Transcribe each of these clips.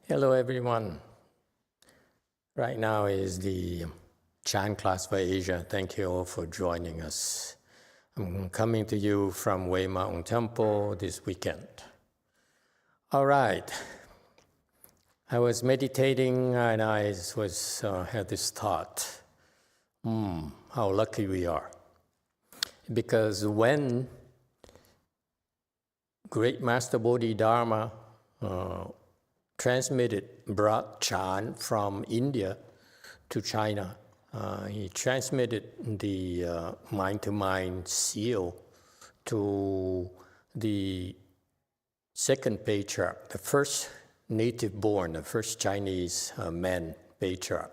Hello everyone. Right now is the Chan class for Asia. Thank you all for joining us. I'm coming to you from Wei Mountain Temple this weekend. All right. I was meditating and I had this thought, how lucky we are. Because when Great Master Bodhidharma brought Chan from India to China. He transmitted the mind-to-mind seal to the second patriarch, the first native-born, the first Chinese man patriarch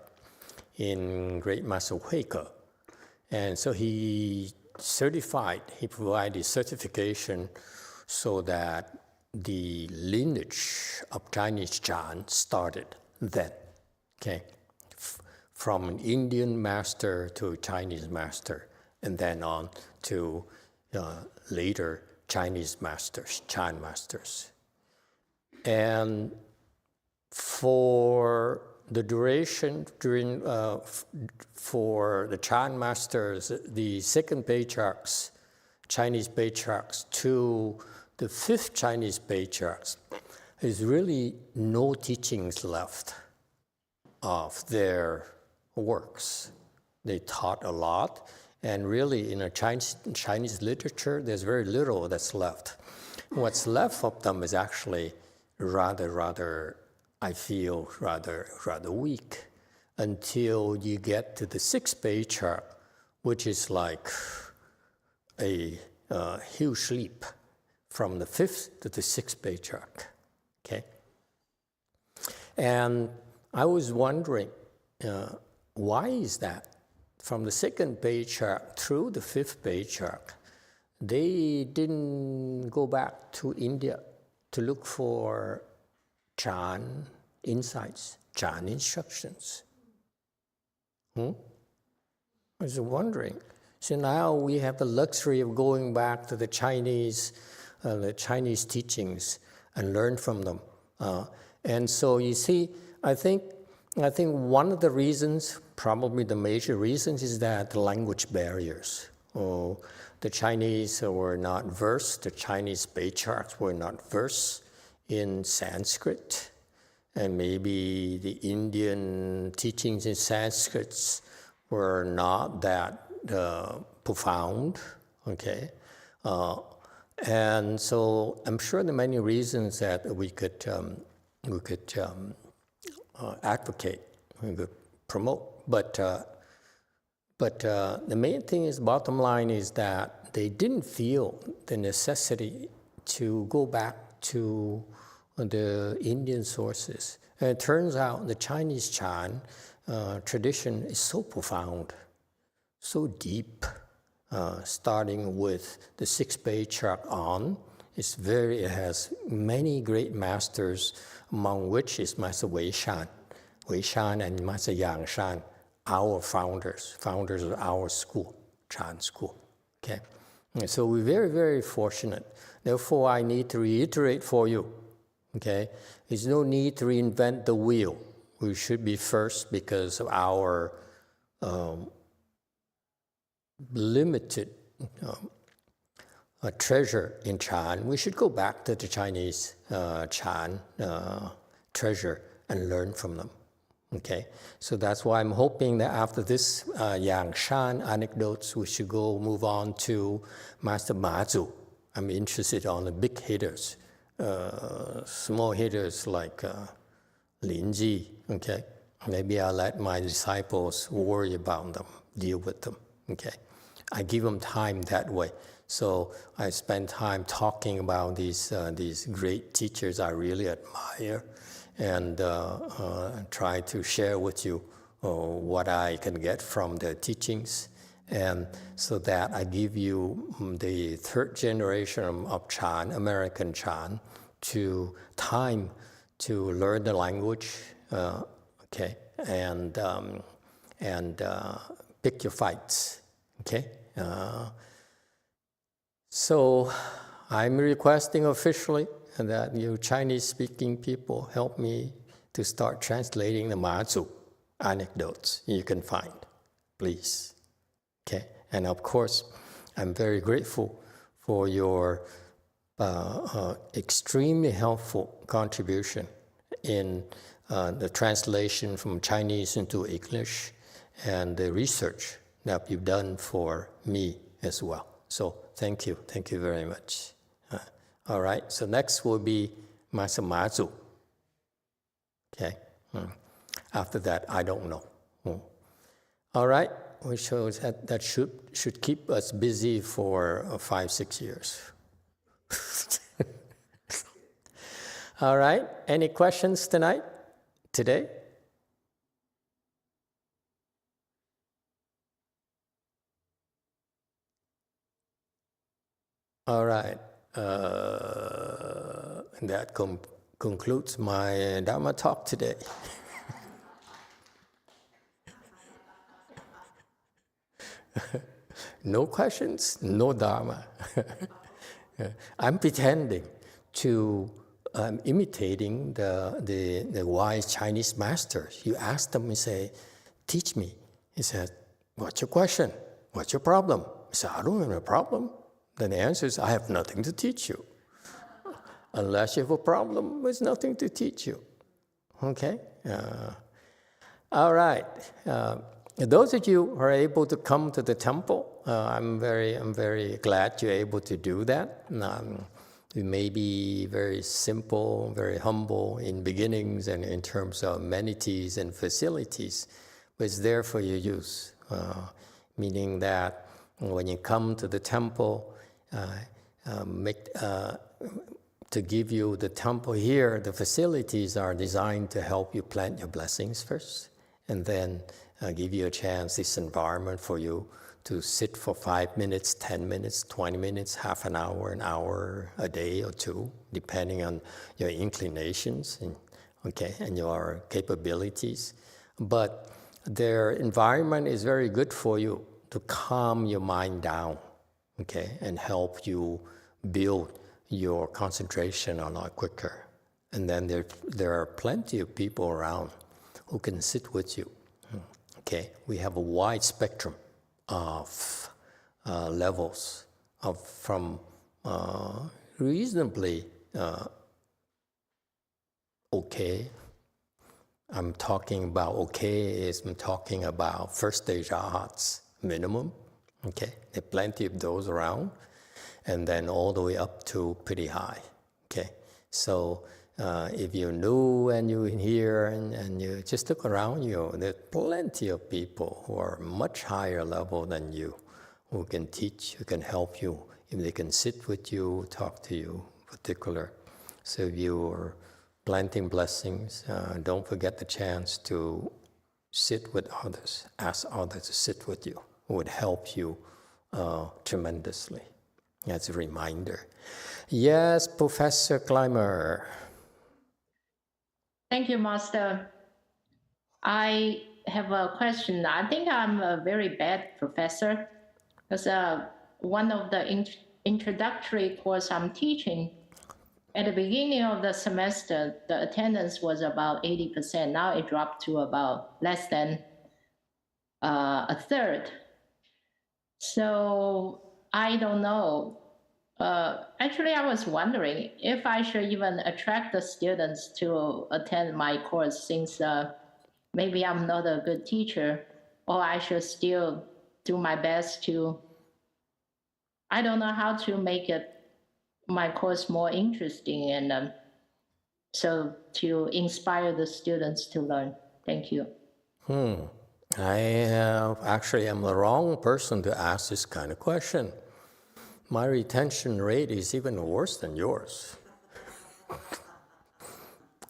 in Great Master Huike. And so he provided certification so that the lineage of Chinese Chan started then, okay? From an Indian master to a Chinese master, and then on to later Chinese masters, Chan masters. And for the duration for the Chan masters, the second patriarchs, Chinese patriarchs, to the fifth Chinese patriarchs, there's really no teachings left of their works. They taught a lot, and really in a Chinese literature, there's very little that's left. What's left of them is actually rather weak until you get to the sixth patriarch, which is like a huge leap from the fifth to the sixth patriarch, okay? And I was wondering, why is that? From the second patriarch through the fifth patriarch, they didn't go back to India to look for Chan insights, Chan instructions. I was wondering. So now we have the luxury of going back to the Chinese teachings and learn from them. And so you see, I think one of the reasons, probably the major reasons, is that the language barriers. The Chinese were not versed, the Chinese patriarchs were not versed in Sanskrit, and maybe the Indian teachings in Sanskrit were not that profound, okay? And so I'm sure there are many reasons that we could advocate, we could promote. But the main thing is, bottom line is that they didn't feel the necessity to go back to the Indian sources. And it turns out the Chinese Chan tradition is so profound, so deep. Starting with the sixth patriarch on, it has many great masters, among which is Master Wei Shan and Master YongHua, our founders of our school, Chan school. Okay, and so we're very, very fortunate. Therefore, I need to reiterate for you. Okay, there's no need to reinvent the wheel. We should be first because of our limited treasure in Chan. We should go back to the Chinese Chan treasure and learn from them. Okay, so that's why I'm hoping that after this YongHua anecdotes, we should move on to Master Mazu. I'm interested on the big hitters, small hitters like Linji. Okay, maybe I'll let my disciples worry about them, deal with them. Okay, I give them time that way. So I spend time talking about these great teachers I really admire, and try to share with you what I can get from their teachings, and so that I give you the third generation of Chan, American Chan, to time to learn the language, okay, and pick your fights, okay? So I'm requesting officially that you Chinese-speaking people help me to start translating the Mazu anecdotes you can find, please. Okay, and of course, I'm very grateful for your extremely helpful contribution in the translation from Chinese into English and the research that you've done for me as well. So thank you very much. All right, so next will be Master Mazu. Okay, after that, I don't know. All right, we show that should keep us busy for 5-6 years. All right, any questions today? All right, that concludes my Dharma talk today. No questions, no Dharma. I'm pretending to imitating the wise Chinese masters. You ask them and say, teach me. He said, what's your question? What's your problem? He said, I don't have a problem. Then the answer is, I have nothing to teach you. Unless you have a problem, there's nothing to teach you. Okay? All right. Those of you who are able to come to the temple, I'm very glad you're able to do that. We may be very simple, very humble in beginnings and in terms of amenities and facilities, but it's there for your use. Meaning that when you come to the temple, to give you the temple here, the facilities are designed to help you plant your blessings first, and then give you a chance, this environment for you to sit for 5 minutes, 10 minutes, 20 minutes, half an hour a day or two, depending on your inclinations and your capabilities. But their environment is very good for you to calm your mind down, okay, and help you build your concentration a lot quicker. And then there are plenty of people around who can sit with you. Okay, we have a wide spectrum of levels from reasonably okay. I'm talking about first stage arhats minimum. Okay, there are plenty of those around, and then all the way up to pretty high. Okay, so if you're new and you're here and you just look around you, there's plenty of people who are much higher level than you, who can teach, who can help you, if they can sit with you, talk to you in particular. So if you're planting blessings, don't forget the chance to sit with others, ask others to sit with you. It would help you tremendously. As a reminder. Yes, Professor Clymer. Thank you, Master. I have a question. I think I'm a very bad professor because one of the introductory course I'm teaching, at the beginning of the semester, the attendance was about 80%. Now it dropped to about less than a third. So I don't know. Actually, I was wondering if I should even attract the students to attend my course, since maybe I'm not a good teacher, or I should still do my best to, I don't know how to make my course more interesting and so to inspire the students to learn. Thank you. Actually, I'm the wrong person to ask this kind of question. My retention rate is even worse than yours.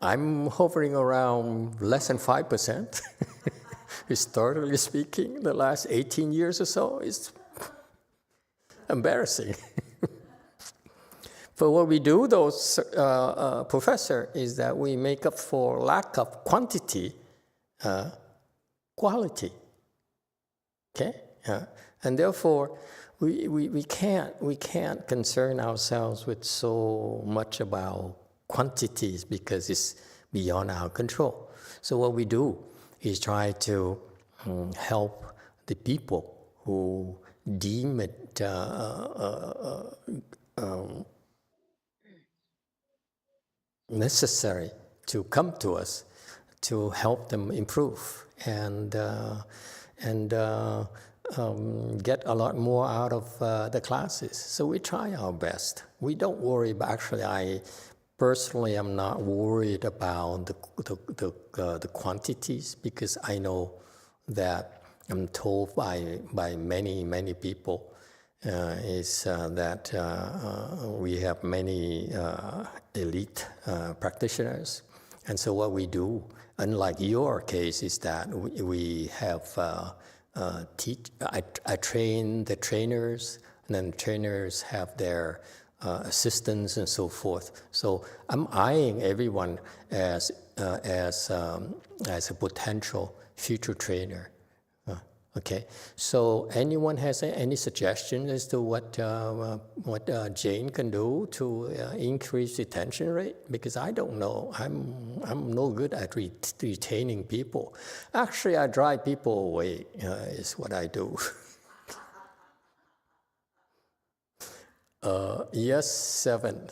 I'm hovering around less than 5%. Historically speaking, the last 18 years or so is embarrassing. But what we do, though, Professor, is that we make up for lack of quantity, quality. Okay, and therefore we can't concern ourselves with so much about quantities, because it's beyond our control. So what we do is try to help the people who deem it necessary to come to us to help them improve and get a lot more out of the classes. So we try our best. We don't worry, but actually I personally am not worried about the quantities, because I know that I'm told by many people that we have many elite practitioners. And so what we do, unlike your case, is that we have I train the trainers, and then trainers have their assistants and so forth. So I'm eyeing everyone as a potential future trainer. Okay, so anyone has any suggestions as to what Jane can do to increase retention rate? Because I don't know. I'm no good at retaining people. Actually, I drive people away. Is what I do. Yes, 7.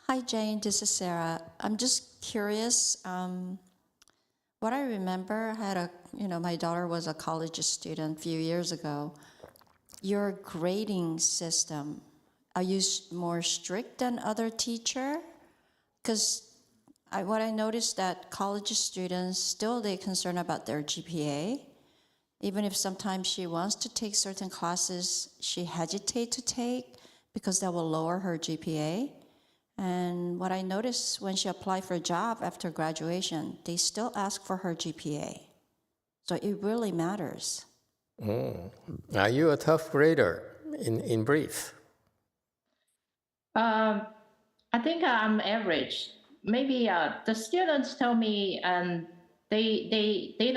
Hi, Jane. This is Sarah. I'm just curious. What I remember, my daughter was a college student a few years ago. Your grading system, are you more strict than other teacher? Because what I noticed that college students still they're concerned about their GPA. Even if sometimes she wants to take certain classes, she hesitates to take because that will lower her GPA. And what I noticed when she applied for a job after graduation, they still ask for her GPA. So it really matters. Are you a tough grader, in brief? I think I'm average. Maybe the students tell me they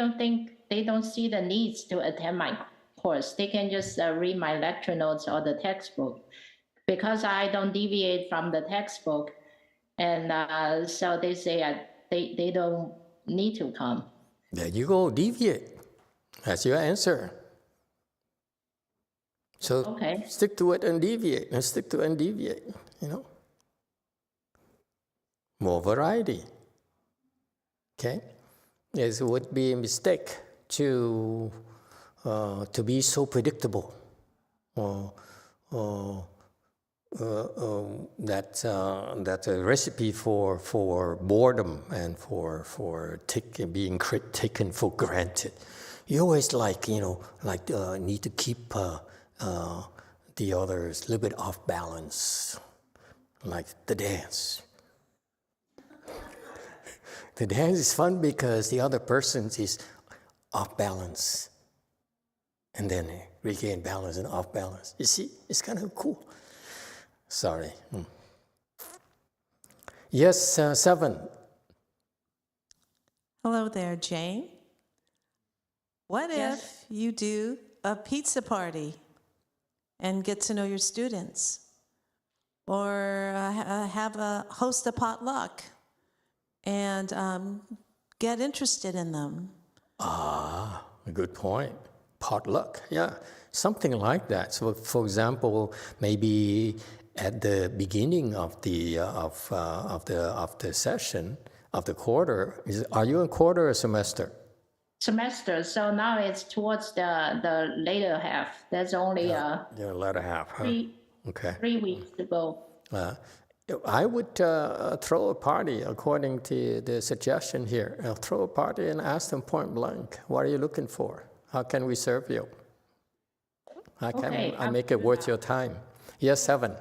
don't see the needs to attend my course. They can just read my lecture notes or the textbook, because I don't deviate from the textbook. And so they say they don't need to come. There you go, deviate. That's your answer. So Okay. stick to it and deviate, and stick to it and deviate, More variety. Okay? It would be a mistake to be so predictable. That's a recipe for boredom and for being taken for granted. You always need to keep the others a little bit off balance, like the dance. The dance is fun because the other person is off balance, and then regain balance and off balance. You see, it's kind of cool. Sorry. Yes, 7. Hello there, Jane. What Yes. if you do a pizza party and get to know your students? Or host a potluck and get interested in them? A good point. Potluck, yeah, something like that. So, for example, maybe at the beginning of the session of the quarter, are you in quarter or semester? Semester. So now it's towards the later half. There's only The latter half, huh? 3 weeks to go. I would throw a party according to the suggestion here. Throw a party and ask them point blank, what are you looking for? How can we serve you? How can I make it worth your time? Yes, 7.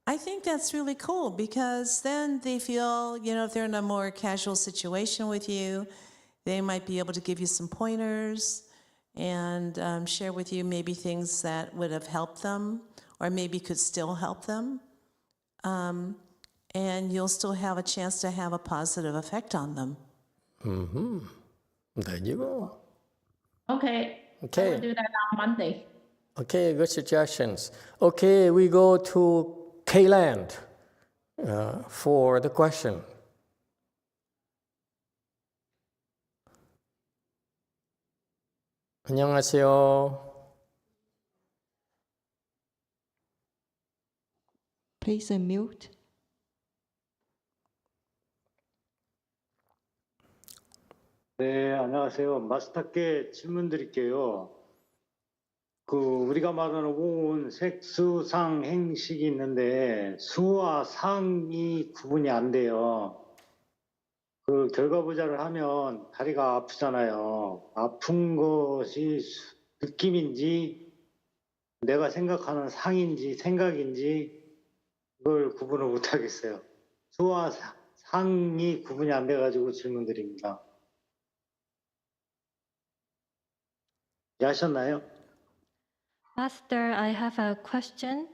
I think that's really cool because then they feel, if they're in a more casual situation with you, they might be able to give you some pointers and share with you maybe things that would have helped them or maybe could still help them. And you'll still have a chance to have a positive effect on them. Mm-hmm. There you go. Okay. I will do that on Monday. Okay, good suggestions. Okay, we go to K-Land for the question. 안녕하세요. Please unmute. 네, 안녕하세요. 마스터께 질문 드릴게요. 우리가 말하는 오운, 색, 수, 상, 행식이 있는데 수와 상이 구분이 안 돼요. 결과부자를 하면 다리가 아프잖아요. 아픈 것이 느낌인지 내가 생각하는 상인지 생각인지 그걸 구분을 못 하겠어요. 수와 상이 구분이 안 돼가지고 질문 드립니다. 이해하셨나요? Master, I have a question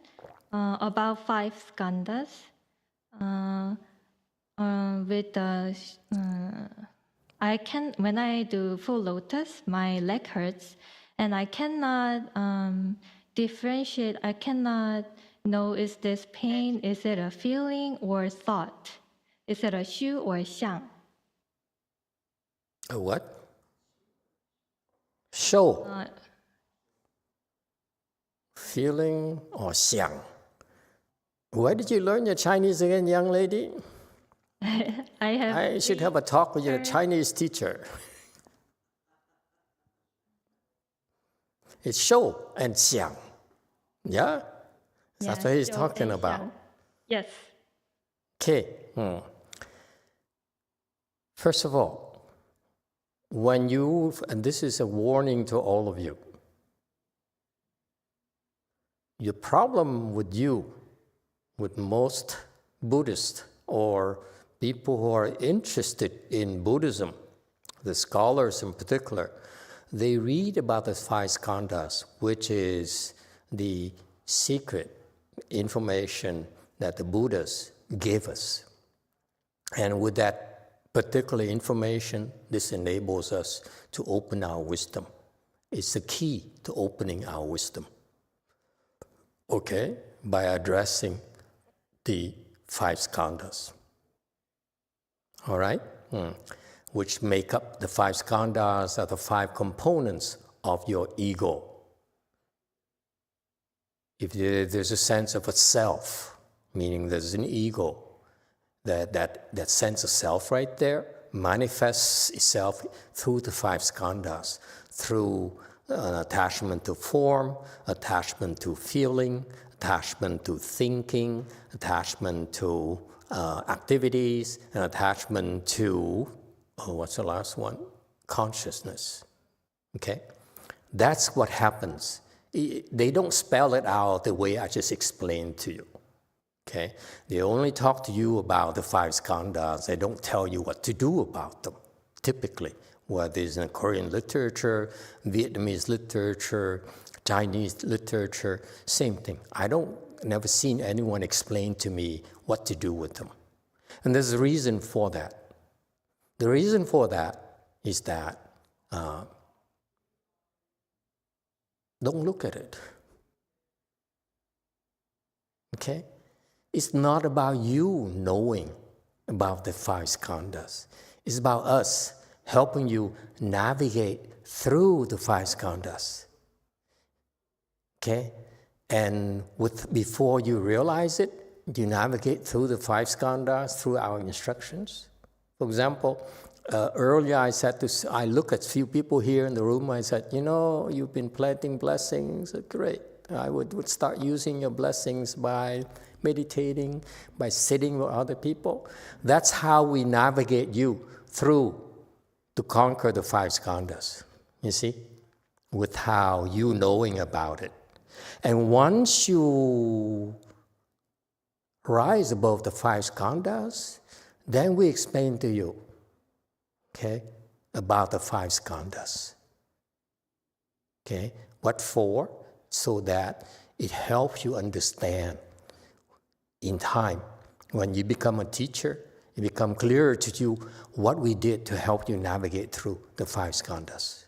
about five skandhas. When I do full lotus, my leg hurts, and I cannot differentiate. I cannot know, is this pain? Is it a feeling or thought? Is it a shu or xiang? A what? Show. Feeling or xiang. Where did you learn your Chinese again, young lady? I should have a talk with your Chinese teacher. It's show and xiang. Yeah? That's what he's Shu talking and about. xiang. Yes. Okay. First of all, and this is a warning to all of you, the problem with most Buddhists or people who are interested in Buddhism, the scholars in particular, they read about the five skandhas, which is the secret information that the Buddhas gave us. And with that particular information, this enables us to open our wisdom. It's the key to opening our wisdom. Okay? By addressing the five skandhas. All right? Which make up the five skandhas are the five components of your ego. If there's a sense of a self, meaning there's an ego, that sense of self right there manifests itself through the five skandhas, through an attachment to form, attachment to feeling, attachment to thinking, attachment to activities, and attachment to, what's the last one? Consciousness. Okay? That's what happens. They don't spell it out the way I just explained to you. Okay? They only talk to you about the five skandhas. They don't tell you what to do about them, typically. Whether it's in Korean literature, Vietnamese literature, Chinese literature, same thing. Never seen anyone explain to me what to do with them. And there's a reason for that. The reason for that is that don't look at it. Okay? It's not about you knowing about the five skandhas. It's about us helping you navigate through the five skandhas. Okay? And before you realize it, you navigate through the five skandhas through our instructions. For example, earlier I look at few people here in the room, I said, you've been planting blessings, great. I would start using your blessings by meditating, by sitting with other people. That's how we navigate you through to conquer the five skandhas, you see, with how you knowing about it. And once you rise above the five skandhas, then we explain to you, okay, about the five skandhas. Okay, what for? So that it helps you understand in time. When you become a teacher, it becomes clearer to you what we did to help you navigate through the five skandhas.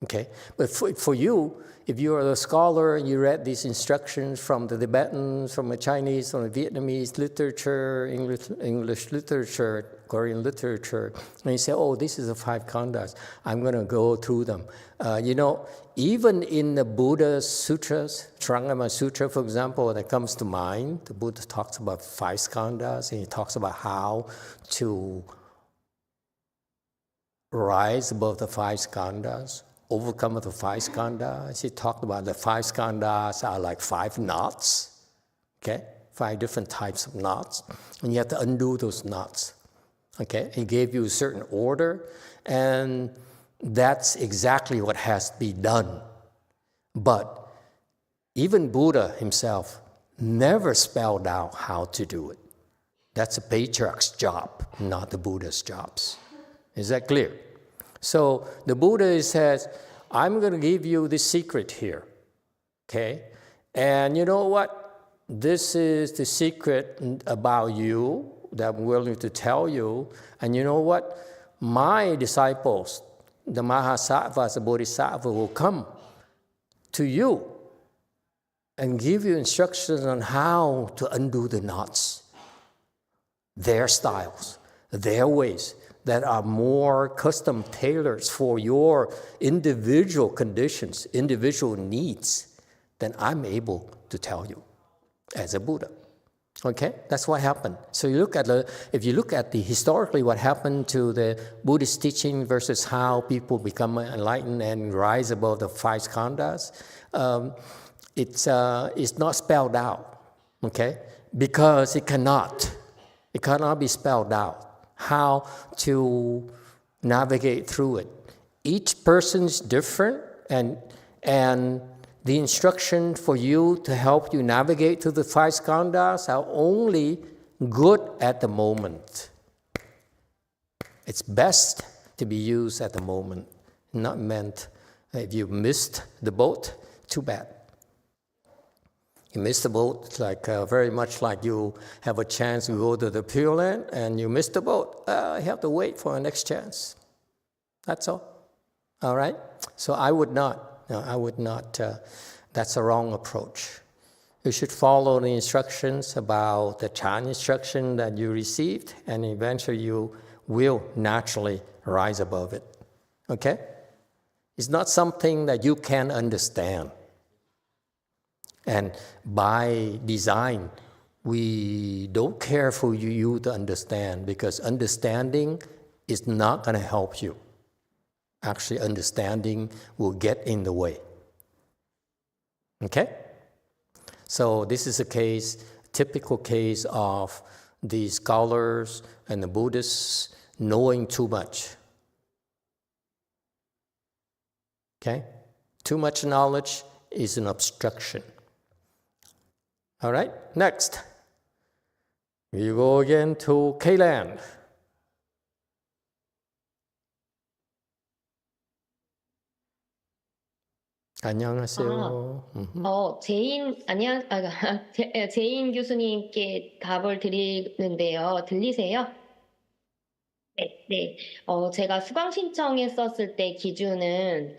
Okay? But for you, if you are a scholar and you read these instructions from the Tibetans, from the Chinese, from the Vietnamese literature, English literature, Korean literature, and you say, oh, this is the 5 khandhas. I'm going to go through them. Even in the Buddha's sutras, Charangama Sutra, for example, that comes to mind, the Buddha talks about 5 skandhas, and he talks about how to rise above the 5 skandhas, overcome the 5 skandhas. He talked about the 5 skandhas are like 5 knots, okay? 5 different types of knots, and you have to undo those knots, okay? He gave you a certain order, and that's exactly what has to be done. But even Buddha himself never spelled out how to do it. That's a patriarch's job, not the Buddha's jobs. Is that clear? So the Buddha says, I'm going to give you the secret here, okay? And you know what? This is the secret about you that I'm willing to tell you. And you know what? My disciples, the Mahasattvas, the Bodhisattva, will come to you and give you instructions on how to undo the knots. Their styles, their ways that are more custom tailored for your individual conditions, individual needs than I'm able to tell you as a Buddha. Okay, that's what happened. So if you look at the historically what happened to the Buddhist teaching versus how people become enlightened and rise above the 5 skandhas, it's not spelled out. Okay, because it cannot be spelled out how to navigate through it. Each person's different, and the instruction for you to help you navigate through the 5 skandhas are only good at the moment. It's best to be used at the moment, not meant if you missed the boat, too bad. You missed the boat, like very much like you have a chance to go to the Pure Land and you missed the boat. You have to wait for the next chance. That's all. All right? So I would not. That's a wrong approach. You should follow the instructions about the Chan instruction that you received, and eventually you will naturally rise above it. Okay? It's not something that you can understand. And by design, we don't care for you to understand, because understanding is not going to help you. Actually, understanding will get in the way. Okay? So this is a typical case of the scholars and the Buddhists knowing too much. Okay? Too much knowledge is an obstruction. All right, next. We go again to K-Land. 안녕하세요. 제인 교수님께 답을 드리는데요. 들리세요? 네. 제가 수강 신청했었을 때 기준은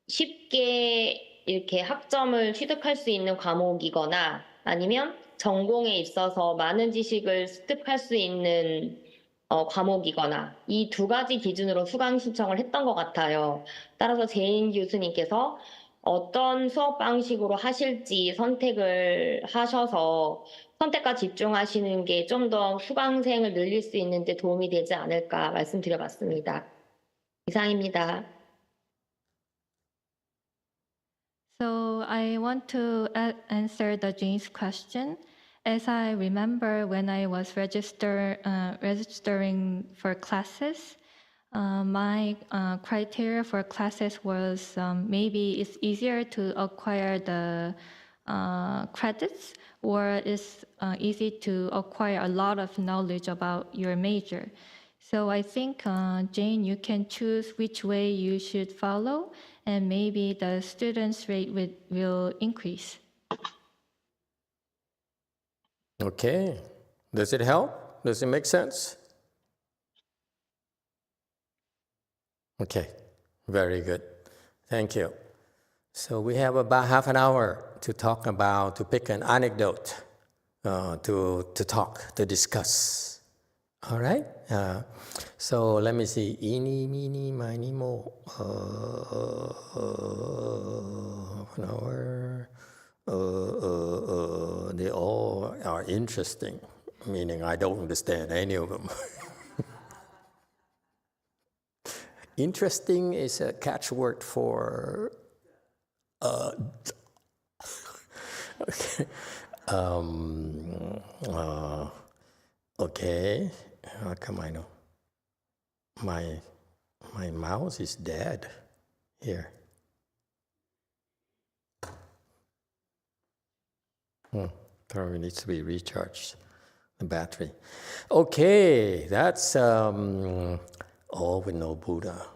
쉽게 이렇게 학점을 취득할 수 있는 과목이거나 아니면 전공에 있어서 많은 지식을 습득할 수 있는 과목이거나 이 2가지 기준으로 수강 신청을 했던 것 같아요. 따라서 제인 교수님께서 어떤 수업 방식으로 하실지 선택을 하셔서 선택과 집중하시는 게 좀 더 수강생을 늘릴 수 있는 데 도움이 되지 않을까 말씀드려봤습니다. 이상입니다. So I want to answer the Jane's question. As I remember, when I was registering for classes, my criteria for classes was maybe it's easier to acquire the credits, or it's easy to acquire a lot of knowledge about your major. So I think, Jane, you can choose which way you should follow, and maybe the students' rate will increase. Okay. Does it help? Does it make sense? Okay. Very good. Thank you. So we have about half an hour to pick an anecdote, to discuss. All right. So let me see. Eeny, meeny, miny, mo. Flower. They all are interesting, meaning I don't understand any of them. Interesting is a catchword for. Okay. Okay. How come I know? My mouse is dead here. Probably needs to be recharged, the battery. Okay, that's all with no Buddha.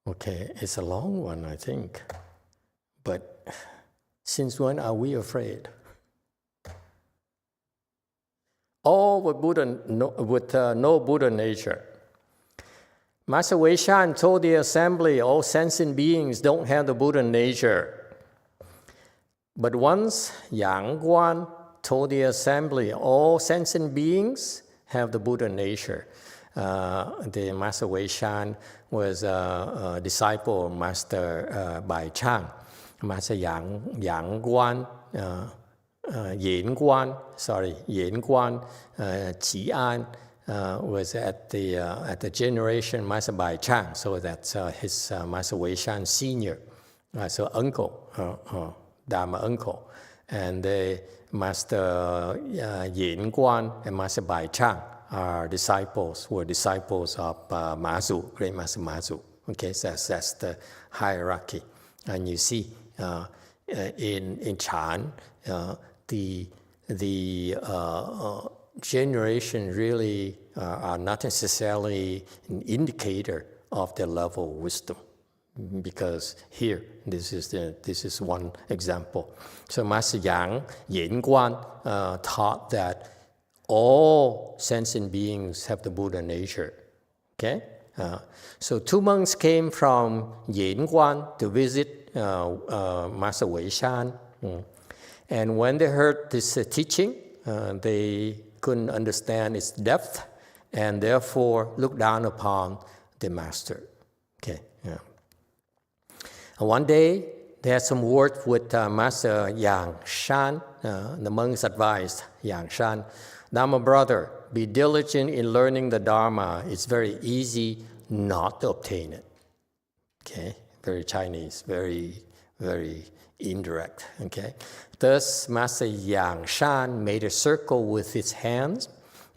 Okay, it's a long one, I think. But since when are we afraid? All with no Buddha nature. Master Wei Shan told the assembly, all sentient beings don't have the Buddha nature. But once YongHua told the assembly, all sentient beings have the Buddha nature. The Master Wei Shan was a disciple of Master Bai Chang. Master YongHua, Yuan Qian was at the generation Master Bai Chang, so that's his Master Wei Shan senior, so uncle, Dharma uncle, and the Master Yuan and Master Bai Chang were disciples of Mazu, Great Master Mazu. Okay, so that's the hierarchy, and you see in Chan the generation really are not necessarily an indicator of their level of wisdom, because here this is one example. So Master Yuan taught that all sentient beings have the Buddha nature. Okay, so two monks came from Yuan to visit Master Wei Shan, and when they heard this teaching, they couldn't understand its depth, and therefore looked down upon the master. Okay. Yeah. And one day they had some words with Master Yang. The monks advised Yang, Dharma brother, be diligent in learning the Dharma. It's very easy not to obtain it. Okay, very Chinese, very, very indirect. Okay, thus Master Yang made a circle with his hands,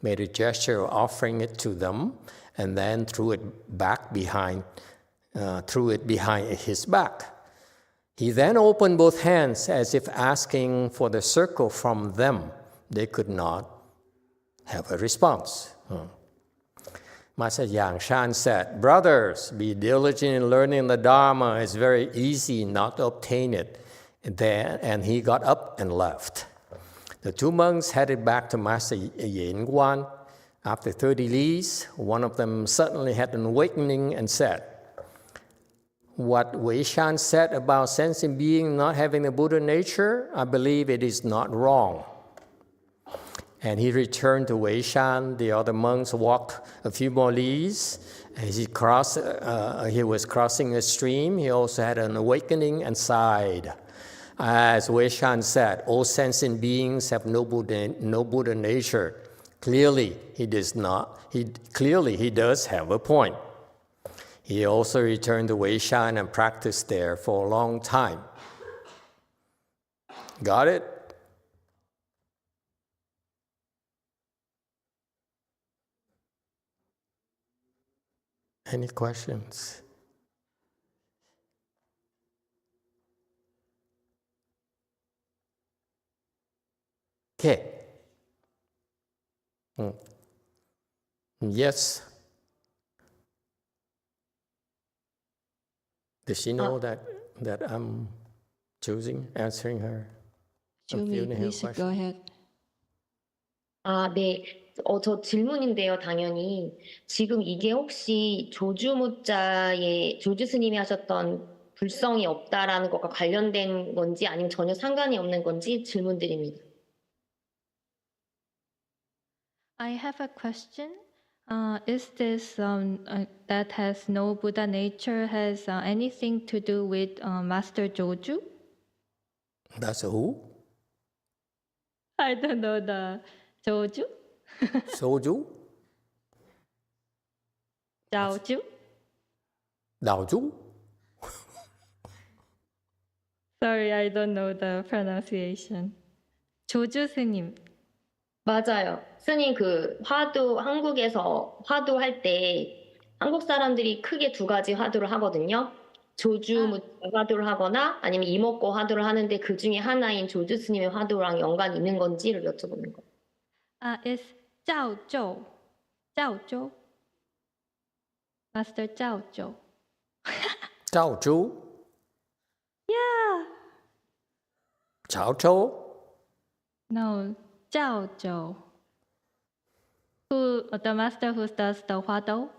made a gesture of offering it to them, and then threw it behind his back. He then opened both hands as if asking for the circle from them. They could not have a response. Master Yang said, brothers, be diligent in learning the Dharma. It's very easy not to obtain it. And he got up and left. The two monks headed back to Master Yuan. After 30 leagues, one of them suddenly had an awakening and said, what Wei Shan said about sentient being not having a Buddha nature, I believe it is not wrong. And he returned to Wei Shan. The other monks walked a few more leagues. As he was crossing a stream, he also had an awakening and sighed. As Wei Shan said, all sentient beings have no Buddha nature. Clearly, he does have a point. He also returned to Wei Shan and practiced there for a long time. Got it? Any questions? Okay. Yes. Does she know that I'm answering her? Jumi, please go ahead. 네. 저 질문인데요, 당연히. 지금 이게 혹시 조주 스님이 하셨던 불성이 없다라는 것과 관련된 건지 아니면 전혀 상관이 없는 건지 질문드립니다. I have a question. Is this that has no Buddha nature has anything to do with Master Joju? That's who? I don't know the Joju. Soju? Zhaoju. Daoju? Sorry, I don't know the pronunciation. 조주 스님. 맞아요. 스님 한국에서 화두할 때 한국 사람들이 크게 두 가지 화두를 하거든요. 조주 화두를 하거나 아니면 이목고 화두를 하는데 그 중에 하나인 조주 스님의 화두랑 연관이 있는 건지를 여쭤보는 거예요. It's Zhaozhou. Zhaozhou. Master Zhaozhou. Daoju? Yeah. Chaozhou? No, Zhaozhou. The master who does the Huadou?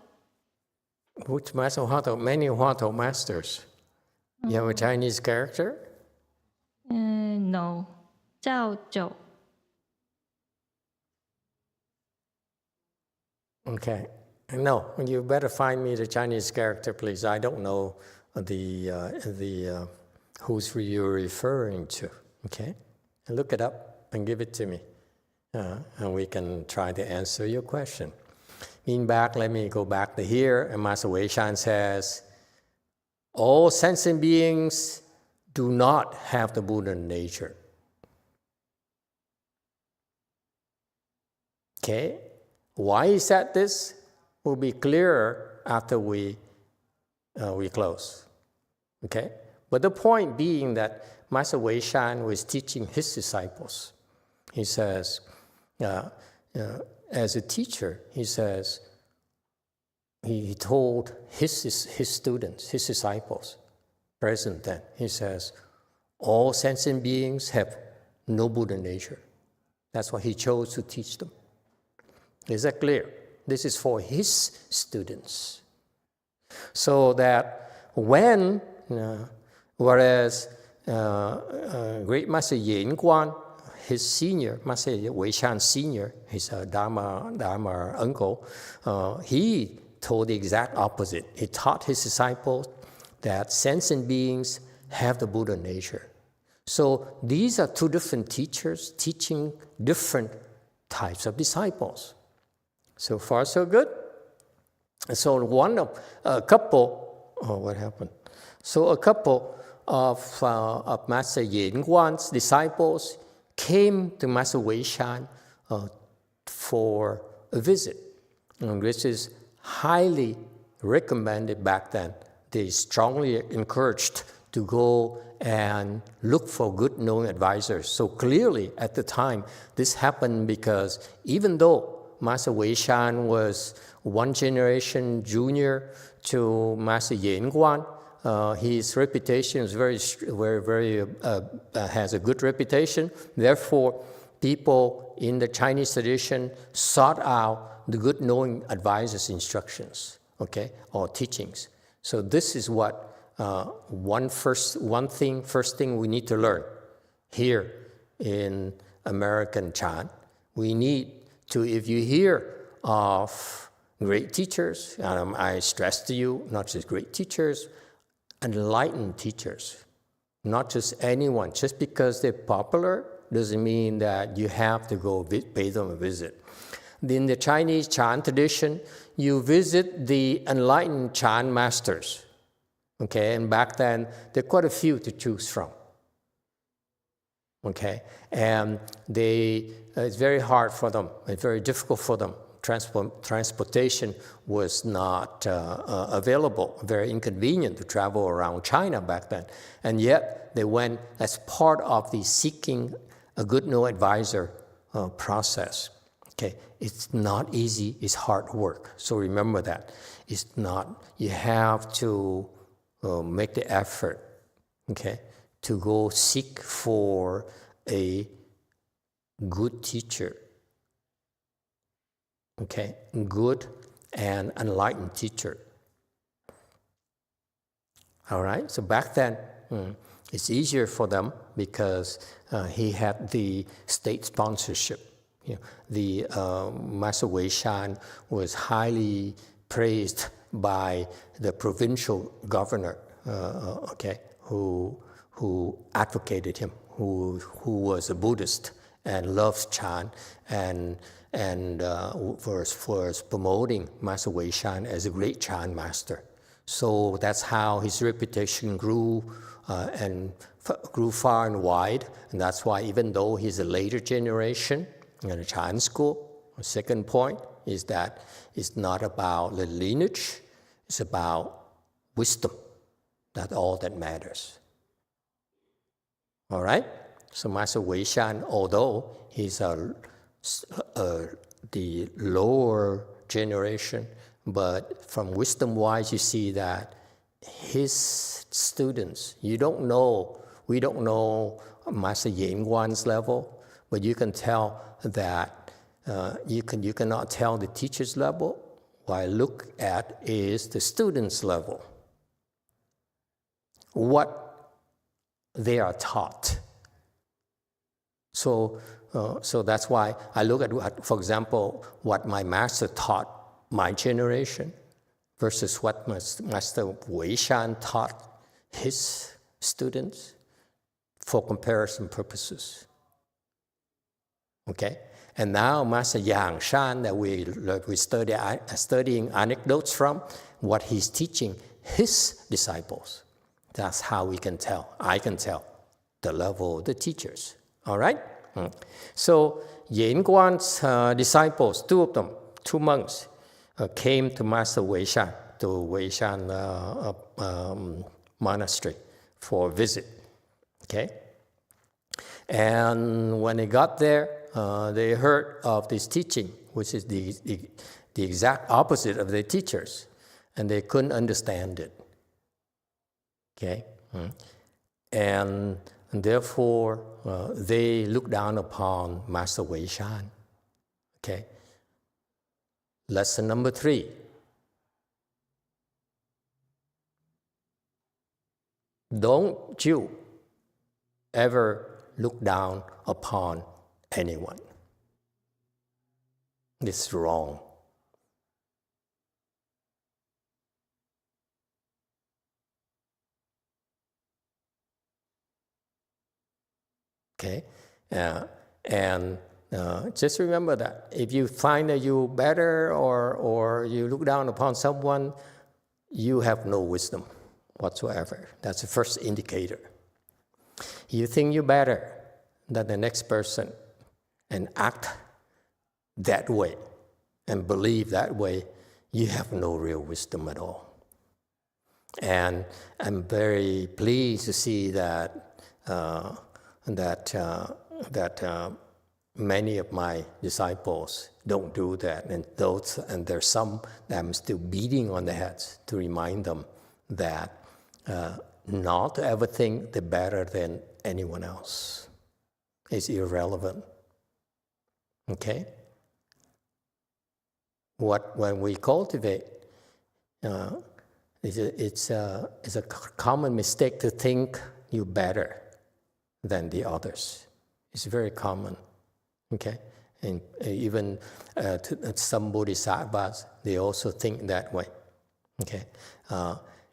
Which master Huatou? Many Huatou masters. You have a Chinese character? No. Zhaozhou. Okay. No, you better find me the Chinese character, please. I don't know the who's you're referring to. Okay, look it up and give it to me, and we can try to answer your question. Let me go back to here, and Master Wei Shan says, all sentient beings do not have the Buddha nature. Okay, why is that this? Will be clearer after we close. Okay? But the point being that Master Wei Shan was teaching his disciples. He says, as a teacher, he says, he told his students, his disciples, present then, he says, all sentient beings have no Buddha nature. That's why he chose to teach them. Is that clear? This is for his students. So that when, whereas Great Master YongHua, his senior, Master Wei Shan senior, his Dharma uncle, he told the exact opposite. He taught his disciples that sentient beings have the Buddha nature. So these are two different teachers teaching different types of disciples. So far, so good. So a couple of Master YongHua's disciples came to Master Wei Shan for a visit, which is highly recommended back then. They strongly encouraged to go and look for good knowing advisors. So clearly at the time, this happened because even though Master Wei Shan was one generation junior to Master YongHua, his reputation is very has a good reputation. Therefore, people in the Chinese tradition sought out the good knowing advisors' instructions, okay, or teachings. So this is what first thing we need to learn here in American Chan. We need to, if you hear of great teachers, I stress to you, not just great teachers, enlightened teachers, not just anyone. Just because they're popular doesn't mean that you have to go pay them a visit. In the Chinese Chan tradition, you visit the enlightened Chan masters. Okay, and back then, there are quite a few to choose from. Okay, and it's very hard for them, it's very difficult for them. Transportation was not available, very inconvenient to travel around China back then. And yet, they went as part of the seeking a good know advisor process. Okay, it's not easy, it's hard work. So remember that. It's not, you have to make the effort, okay, to go seek for a good teacher, okay, good and enlightened teacher. All right, so back then, it's easier for them because he had the state sponsorship. You know, the Master Wei Shan was highly praised by the provincial governor, who advocated him, who was a Buddhist and loves Chan, and was promoting Master Wei Shan as a great Chan master. So that's how his reputation grew grew far and wide, and that's why even though he's a later generation in the Chan school, the second point is that it's not about the lineage, it's about wisdom. That's all that matters. All right? So Master Wei Shan, although he's the lower generation, but from wisdom-wise, you see that his students, we don't know Master YongHua's level, but you can tell that you cannot tell the teacher's level. What I look at is the student's level, what they are taught. So that's why I look at, for example, what my master taught my generation versus what Master Wei Shan taught his students for comparison purposes. Okay? And now Master Yang Shan that we studying anecdotes from, what he's teaching his disciples. That's how we can tell, I can tell the level of the teachers. All right? So YongHua's disciples, two of them, two monks, came to Master Wei Shan, to Wei Shan monastery for a visit. Okay? And when they got there, they heard of this teaching, which is the exact opposite of their teachers, and they couldn't understand it. Okay? And therefore, they looked down upon Master Wei Shan. Okay? Lesson number 3. Don't you ever look down upon anyone. This is wrong. Okay? And just remember that if you find that you're better or you look down upon someone, you have no wisdom whatsoever. That's the first indicator. You think you're better than the next person and act that way and believe that way, you have no real wisdom at all. And I'm very pleased to see that many of my disciples don't do that, and there's some that I'm still beating on the heads to remind them that not to ever think they're better than anyone else. It's irrelevant. Okay? When we cultivate, it's a common mistake to think you're better than the others. It's very common. Okay? And even some bodhisattvas, they also think that way. Okay?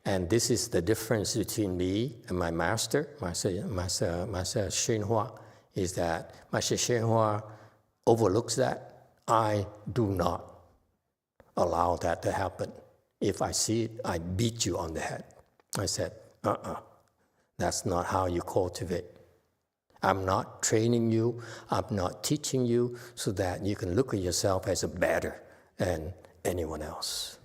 And this is the difference between me and my master, Master YongHua, is that Master YongHua overlooks that. I do not allow that to happen. If I see it, I beat you on the head. I said, that's not how you cultivate. I'm not training you, I'm not teaching you so that you can look at yourself as better than anyone else.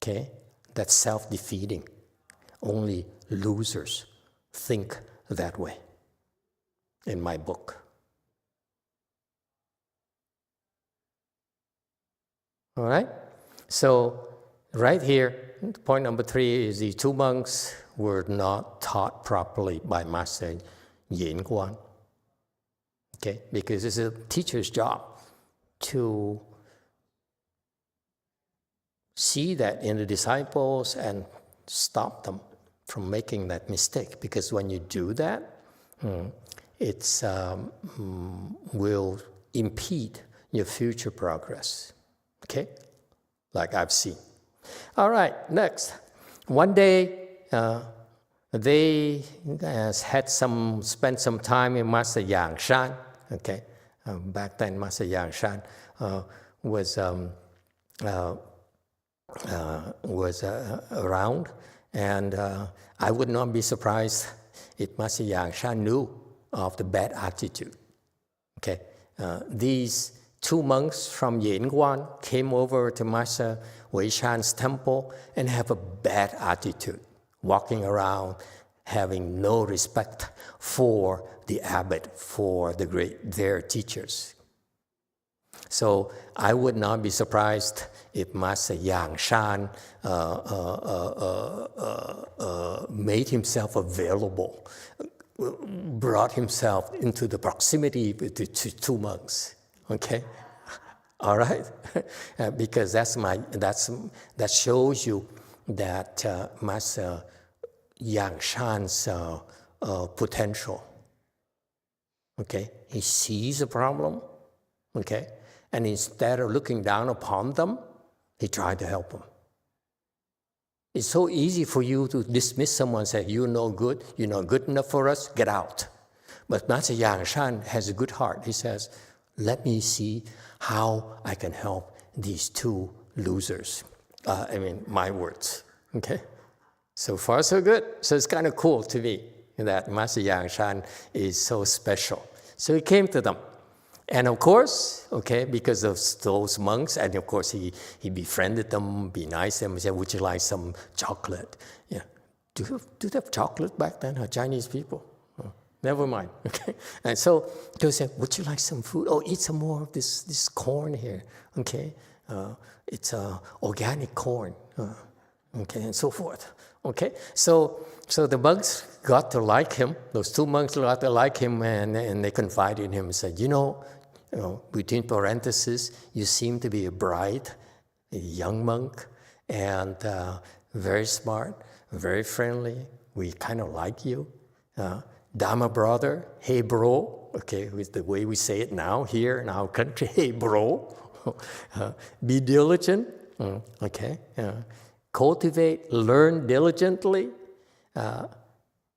Okay? That's self-defeating. Only losers think that way in my book. All right? So, right here, point number 3 is the 2 monks were not taught properly by Master YongHua. Okay? Because it's a teacher's job to see that in the disciples and stop them from making that mistake. Because when you do that, it will impede your future progress. Okay? Like I've seen. All right, next. One day, they spent some time in Master YongHua. Okay, back then Master YongHua was around, and I would not be surprised if Master YongHua knew of the bad attitude. Okay, these two monks from YongHua came over to Master Weishan's temple and have a bad attitude, walking around having no respect for the abbot, for their teachers. So I would not be surprised if Master YongHua made himself available, brought himself into the proximity with the two monks. Okay, all right, because that shows you that Master YongHua's potential. Okay, he sees a problem. Okay, and instead of looking down upon them, he tried to help them. It's so easy for you to dismiss someone and say, "You're no good. You're not good enough for us. Get out." But Master YongHua has a good heart. He says, "Let me see how I can help these two losers." My words. Okay? So far, so good. So it's kind of cool to me that Master YongHua is so special. So he came to them. And of course, okay, because of those monks, and of course he befriended them, be nice to them, said, "Would you like some chocolate?" Yeah. Do they have chocolate back then? Chinese people? Oh, never mind. Okay. And so they said, "Would you like some food? Oh, eat some more of this corn here. Okay. It's organic corn." Okay, and so forth. Okay, so the monks got to like him. Those two monks got to like him, and they confided in him and said, you know, between parentheses, you seem to be a bright, a young monk, and very smart, very friendly. We kind of like you. Dharma brother, hey bro. Okay, with the way we say it now here in our country, hey bro. Be diligent. Okay. Cultivate, learn diligently.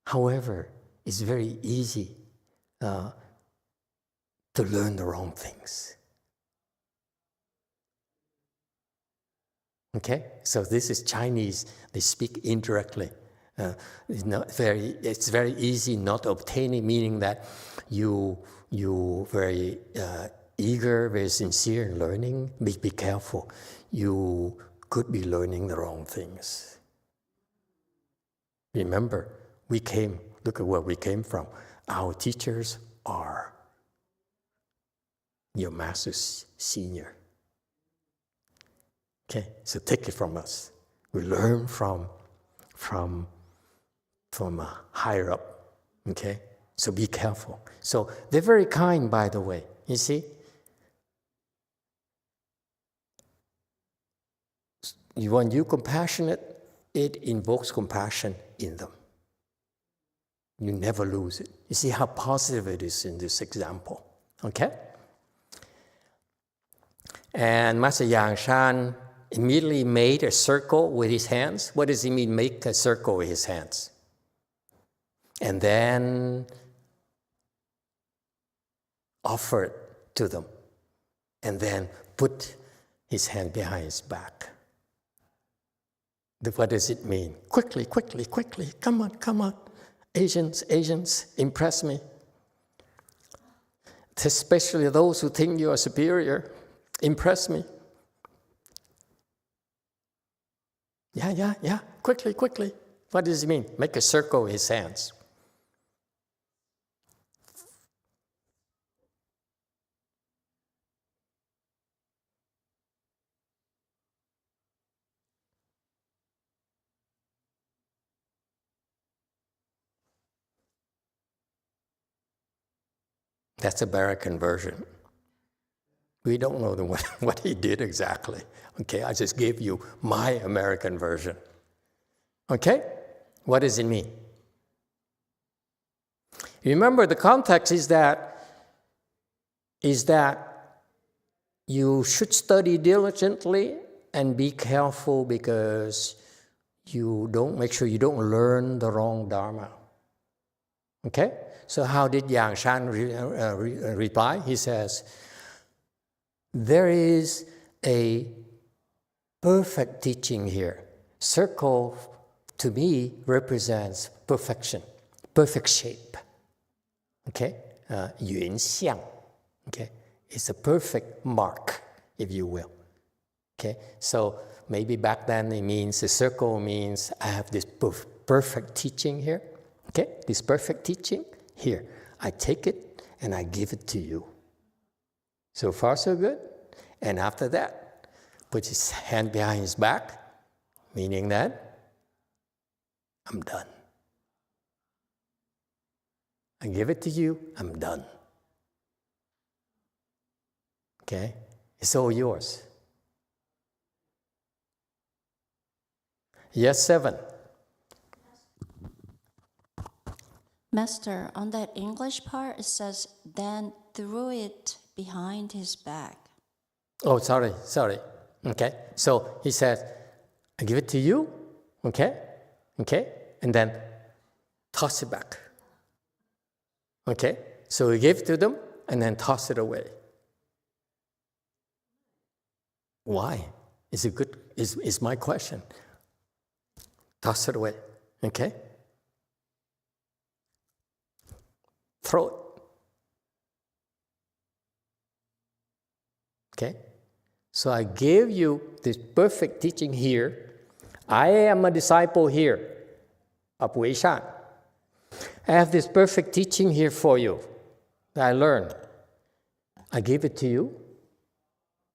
However, it's very easy to learn the wrong things. Okay, so this is Chinese. They speak indirectly. It's very easy not to obtain it, meaning that you very eager, very sincere in learning. Be careful. You could be learning the wrong things. Remember, look at where we came from. Our teachers are your master's senior. Okay, so take it from us. We learn from a higher up. Okay, so be careful. So they're very kind, by the way. You see, when you're compassionate, it invokes compassion in them. You never lose it. You see how positive it is in this example. Okay? And Master YongHua immediately made a circle with his hands. What does he mean, make a circle with his hands? And then offer it to them. And then put his hand behind his back. What does it mean? Quickly, quickly, quickly. Come on. Asians, impress me. Especially those who think you are superior. Impress me. Yeah. Quickly. What does it mean? Make a circle with his hands. That's American version. We don't know what he did exactly. Okay, I just gave you my American version. Okay, what does it mean? Remember, the context is that you should study diligently and be careful because you don't make sure you don't learn the wrong Dharma. Okay? So how did Yang Shan reply? He says, there is a perfect teaching here. Circle, to me, represents perfection, perfect shape. Okay? 圆相. Okay? It's a perfect mark, if you will. Okay? So maybe back then it means, the circle means I have this perfect teaching here. Okay? This perfect teaching here. I take it and I give it to you. So far, so good. And after that, puts his hand behind his back, meaning that I'm done. I give it to you, I'm done. Okay? It's all yours. Yes, 7. Master, on that English part, it says, then threw it behind his back. Oh, sorry. Okay, so he says, I give it to you, okay, and then toss it back. Okay, so he gave it to them and then toss it away. Why? Is it good? Is my question. Toss it away, okay? Throw it. Okay? So I gave you this perfect teaching here. I am a disciple here of Wei Shan. I have this perfect teaching here for you that I learned. I give it to you,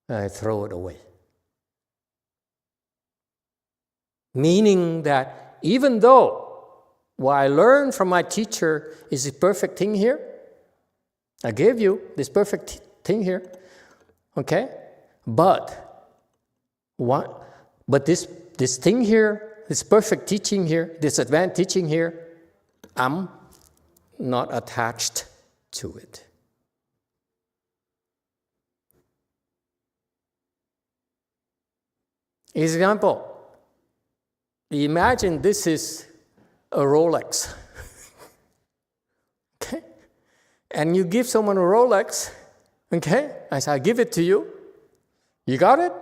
and I throw it away. Meaning that even though what I learned from my teacher is the perfect thing here, I gave you this perfect thing here, okay? But this thing here, this perfect teaching here, this advanced teaching here, I'm not attached to it. Example, imagine this is a Rolex. Okay? And you give someone a Rolex, okay? I say, I give it to you. You got it?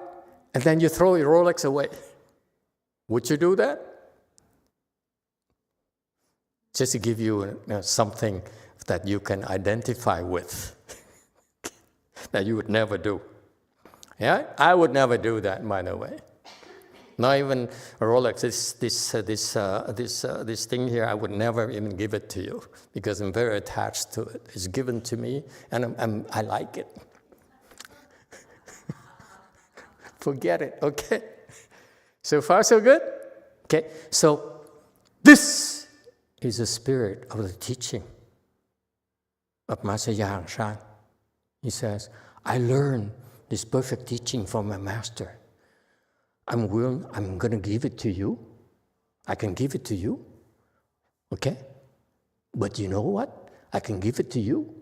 And then you throw your Rolex away. Would you do that? Just to give you something that you can identify with that you would never do. Yeah? I would never do that, by the way. Not even a Rolex. This thing here, I would never even give it to you because I'm very attached to it. It's given to me, and I like it. Forget it, okay? So far, so good? Okay, so this is the spirit of the teaching of Master Yang Shan. He says, I learned this perfect teaching from my master. I'm going to give it to you. I can give it to you, okay? But you know what? I can give it to you,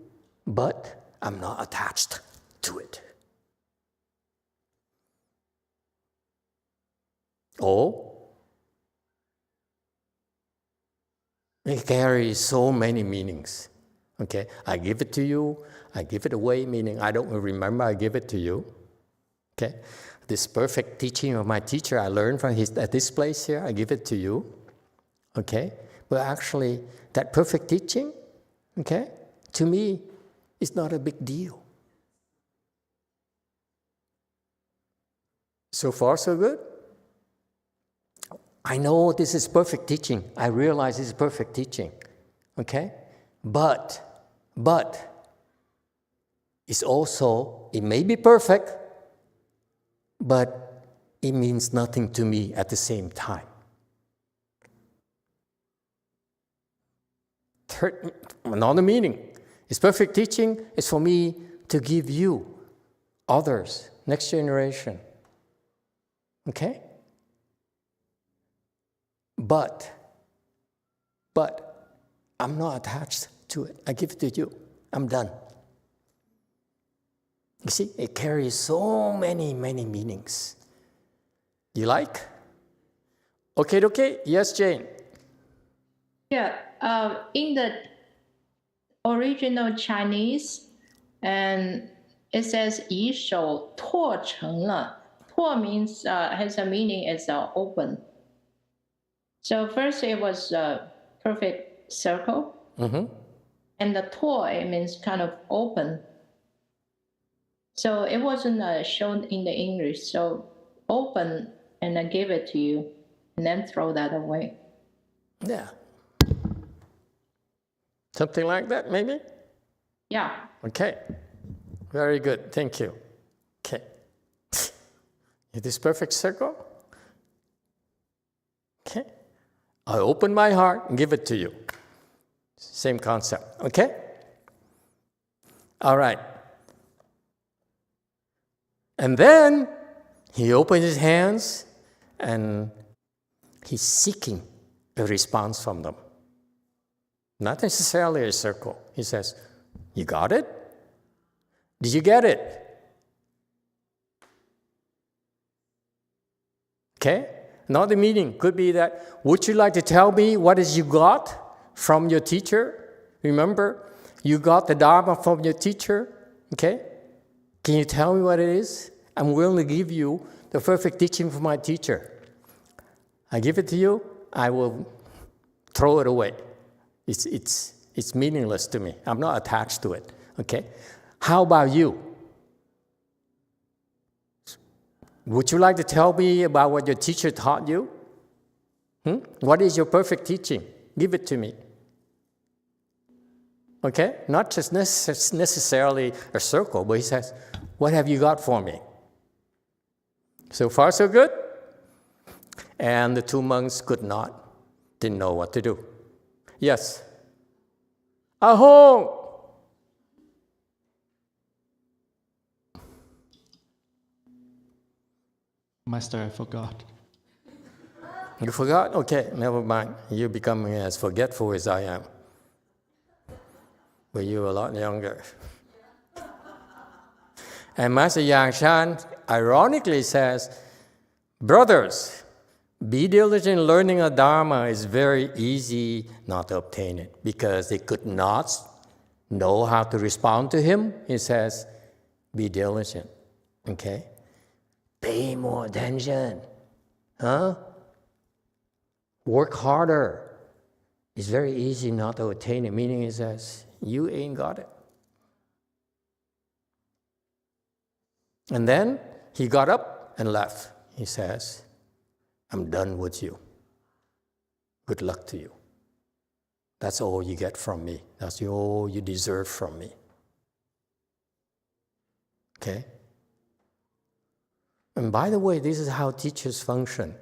but I'm not attached to it. Oh, it carries so many meanings. Okay, I give it to you, I give it away, meaning I don't remember I give it to you. Okay, this perfect teaching of my teacher I learned from at this place here, I give it to you. Okay, but actually that perfect teaching, okay, to me is not a big deal. So far, so good. I know this is perfect teaching. I realize this is perfect teaching, okay? But it's also, it may be perfect, but it means nothing to me at the same time. Another meaning, it's perfect teaching is for me to give you others, next generation. Okay? But I'm not attached to it. I give it to you. I'm done. You see, it carries so many meanings. You like? Okay. Yes, Jane. Yeah, in the original Chinese, and it says 以手拓成了. 拓 means has a meaning as open. So first it was a perfect circle, and the 拓 it means kind of open. So it wasn't shown in the English. So open, and I give it to you, and then throw that away. Yeah. Something like that, maybe? Yeah. Okay. Very good. Thank you. Okay. Is this perfect circle? Okay. I open my heart and give it to you. Same concept. Okay? All right. And then he opens his hands and he's seeking a response from them. Not necessarily a circle. He says, you got it? Did you get it? Okay? Another meaning could be that, would you like to tell me what is you got from your teacher? Remember, you got the Dharma from your teacher. Okay? Can you tell me what it is? I'm willing to give you the perfect teaching from my teacher. I give it to you, I will throw it away. It's meaningless to me. I'm not attached to it. Okay? How about you? Would you like to tell me about what your teacher taught you? What is your perfect teaching? Give it to me. Okay? Not just necessarily a circle, but he says, what have you got for me? So far, so good? And the two monks didn't know what to do. Yes. Aho! Master, I forgot. You forgot? Okay, never mind. You're becoming as forgetful as I am. But you're a lot younger. And Master YongHua ironically says, brothers, be diligent in learning a Dharma is very easy not to obtain it because they could not know how to respond to him. He says, be diligent. Okay? Pay more attention. Work harder. It's very easy not to attain it, meaning he says, you ain't got it. And then he got up and left. He says, I'm done with you. Good luck to you. That's all you get from me. That's all you deserve from me. Okay? And by the way, this is how teachers function.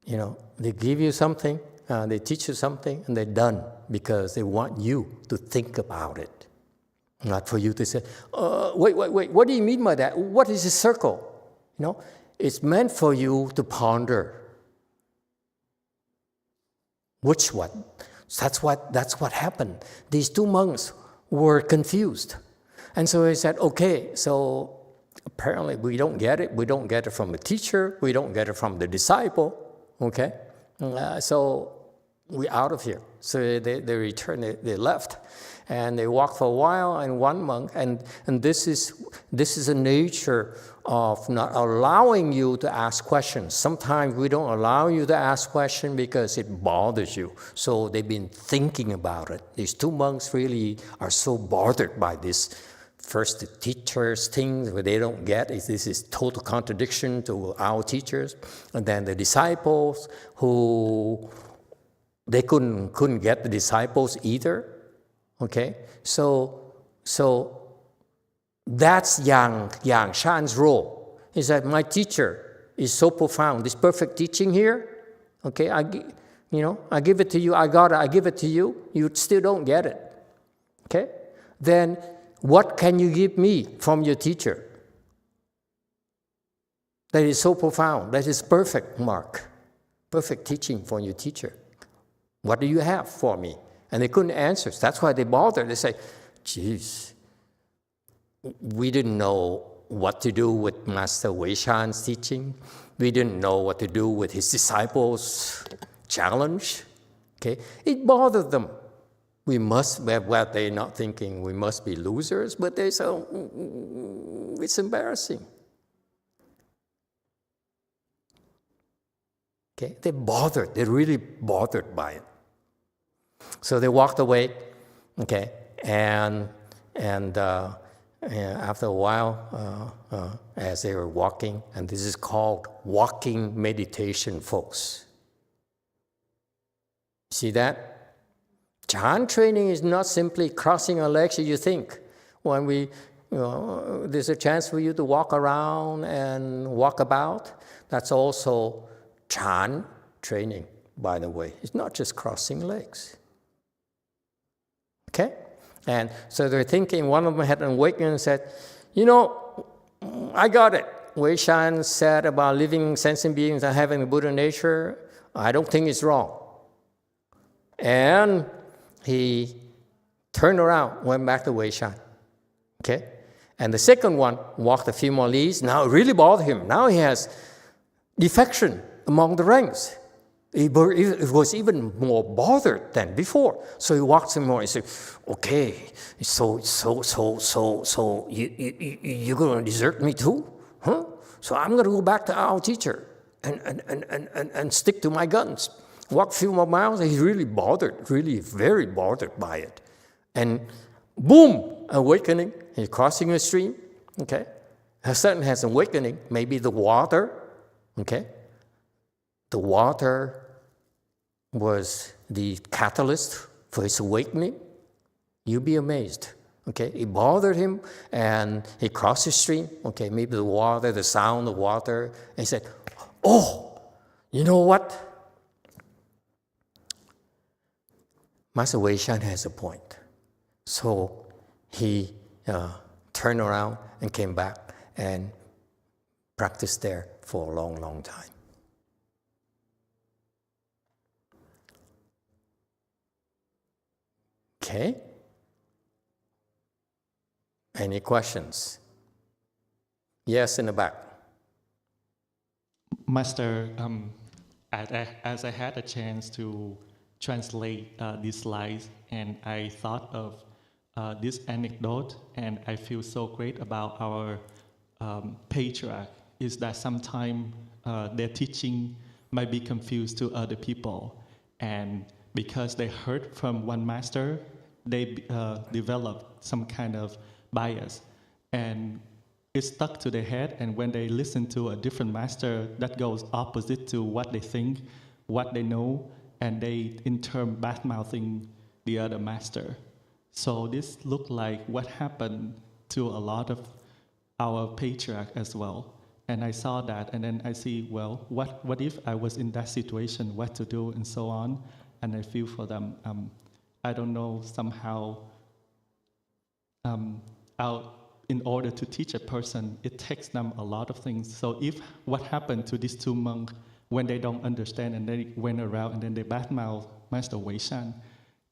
You know, they give you something, they teach you something, and they're done because they want you to think about it. Not for you to say, wait, what do you mean by that? What is a circle? You know, it's meant for you to ponder. Which one? That's what happened. These two monks were confused. And so he said, okay, so apparently we don't get it. We don't get it from the teacher. We don't get it from the disciple. Okay? So we're out of here. So they returned, they left. And they walked for a while, and one monk, and this is a nature of not allowing you to ask questions. Sometimes we don't allow you to ask questions because it bothers you. So they've been thinking about it. These two monks really are so bothered by this. First, the teachers' things where they don't get is this is total contradiction to our teachers, and then the disciples who they couldn't get the disciples either. Okay, so that's YongHua's role. Is that my teacher is so profound. This perfect teaching here. Okay, I give it to you. I give it to you. You still don't get it. Okay, then what can you give me from your teacher? That is so profound. That is perfect, Mark. Perfect teaching for your teacher. What do you have for me? And they couldn't answer. That's why they bothered. They say, geez, we didn't know what to do with Master Weishan's teaching. We didn't know what to do with his disciples' challenge. Okay, it bothered them. We must, well, they're not thinking we must be losers, but they say, it's embarrassing. Okay, they're bothered. They're really bothered by it. So they walked away. Okay, and after a while, as they were walking, and this is called walking meditation, folks. See that? Chan training is not simply crossing our legs as you think. When there's a chance for you to walk around and walk about. That's also Chan training, by the way. It's not just crossing legs. Okay? And so they're thinking, one of them had an awakening and said, I got it. Wei Shan said about living sentient beings and having a Buddha nature. I don't think it's wrong. And he turned around, went back to Wei Shan. Okay? And the second one walked a few more leads. Now it really bothered him. Now he has defection among the ranks. It was even more bothered than before. So he walked some more. He said, okay, so you're going to desert me too? Huh? So I'm going to go back to our teacher and stick to my guns. Walk a few more miles, he's really bothered, really very bothered by it. And boom, awakening. He's crossing a stream, okay? A sudden has an awakening, maybe the water, okay? The water was the catalyst for his awakening. You'd be amazed, okay? It bothered him, and he crossed the stream, okay? Maybe the water, the sound of water. And he said, oh, you know what? Master Wei Shan has a point. So he turned around and came back and practiced there for a long, long time. Okay? Any questions? Yes, in the back. Master, as I had a chance to translate these slides, and I thought of this anecdote, and I feel so great about our patriarch, is that sometimes their teaching might be confused to other people, and because they heard from one master, they developed some kind of bias, and it stuck to their head, and when they listen to a different master that goes opposite to what they think, what they know, and they in turn bad-mouthing the other master. So this looked like what happened to a lot of our patriarch as well. And I saw that, and then I see, well, what if I was in that situation, what to do, and so on. And I feel for them. I don't know, somehow, in order to teach a person, it takes them a lot of things. So if what happened to these two monks, when they don't understand and they went around and then they badmouth Master Wei Shan,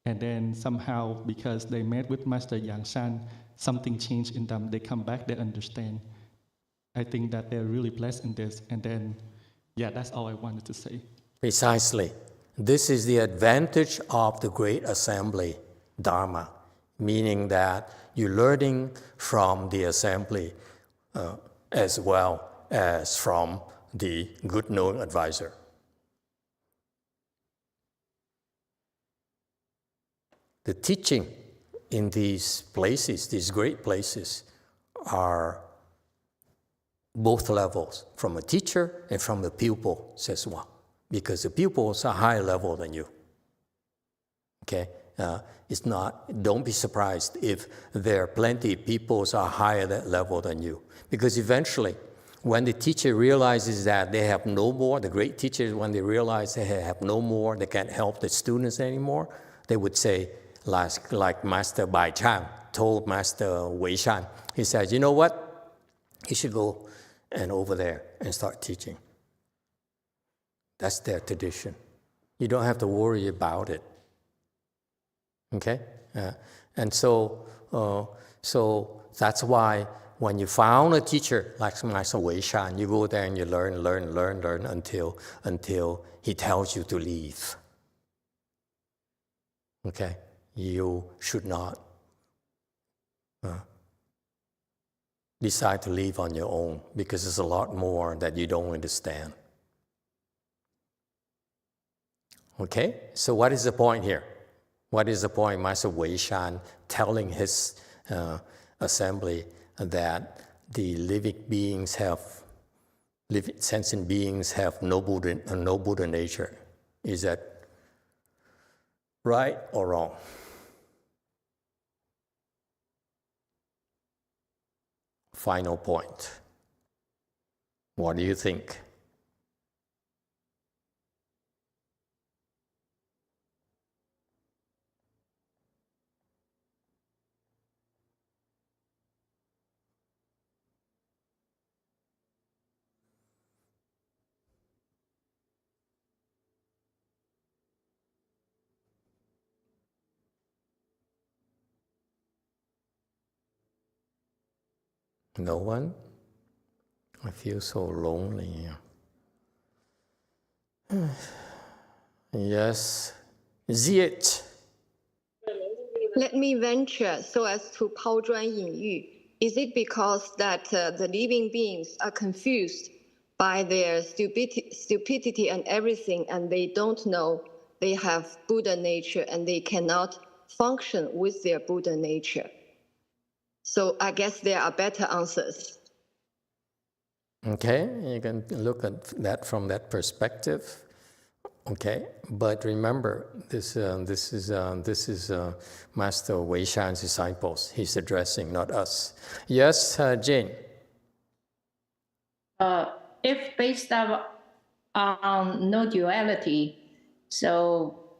and then somehow because they met with Master Yang Shan, something changed in them. They come back, they understand. I think that they're really blessed in this. And then, yeah, that's all I wanted to say. Precisely. This is the advantage of the Great Assembly, Dharma, meaning that you're learning from the assembly as well as from the good known advisor. The teaching in these places, these great places, are both levels, from a teacher and from the pupil, says one, because the pupils are higher level than you. Okay? It's not, don't be surprised if there are plenty of pupils are higher level than you. Because eventually, when the teacher realizes that they have no more, the great teachers, when they realize they have no more, they can't help the students anymore, they would say, like Master Bai Chang told Master Wei Shan, he says, you know what? You should go and over there and start teaching. That's their tradition. You don't have to worry about it. Okay? And so that's why when you found a teacher like Master Wei Shan, you go there and you learn until he tells you to leave. Okay? You should not decide to leave on your own, because there's a lot more that you don't understand. Okay? So what is the point here? What is the point? Master Wei Shan telling his assembly that the sentient beings have no Buddha nature. Is that right or wrong? Final point. What do you think? No one? I feel so lonely. Yes. Ziet. Let me venture so as to 抛砖引玉. Is it because that the living beings are confused by their stupidity and everything, and they don't know they have Buddha nature and they cannot function with their Buddha nature? So I guess there are better answers. Okay, you can look at that from that perspective. Okay, but remember, this is Master Wei Shan's disciples. He's addressing, not us. Yes, Jane. If based on no duality, so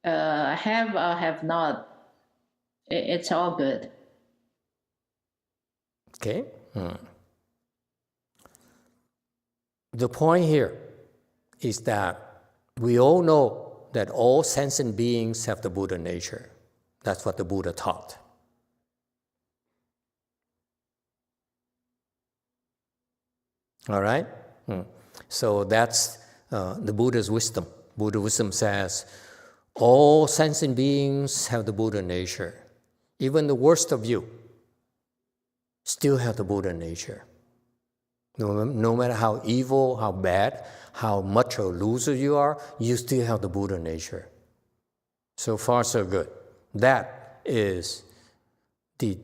have or have not, it's all good. Okay. The point here is that we all know that all sentient beings have the Buddha nature. That's what the Buddha taught. All right? So that's the Buddha's wisdom. Buddha wisdom says all sentient beings have the Buddha nature. Even the worst of you still have the Buddha nature. No matter how evil, how bad, how much a loser you are, you still have the Buddha nature. So far, so good. That is the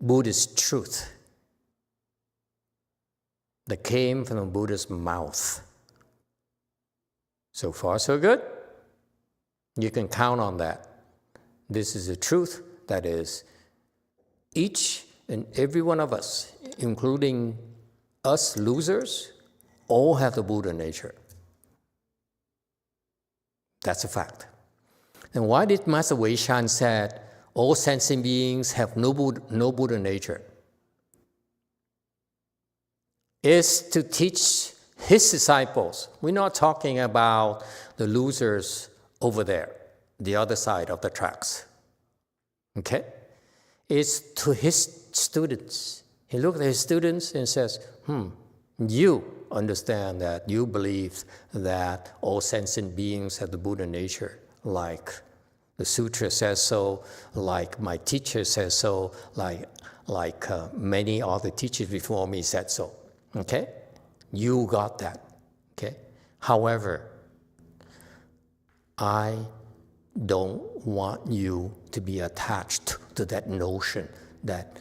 Buddhist truth that came from the Buddha's mouth. So far, so good. You can count on that. This is the truth that is each and every one of us, including us losers, all have the Buddha nature. That's a fact. And why did Master Wei Shan said all sentient beings have no Buddha nature? Is to teach his disciples. We're not talking about the losers over there, the other side of the tracks. Okay? It's to his students. He looked at his students and says, you understand that, you believe that all sentient beings have the Buddha nature, like the sutra says so, like my teacher says so, like many other teachers before me said so. Okay? You got that. Okay? However, I don't want you to be attached to that notion that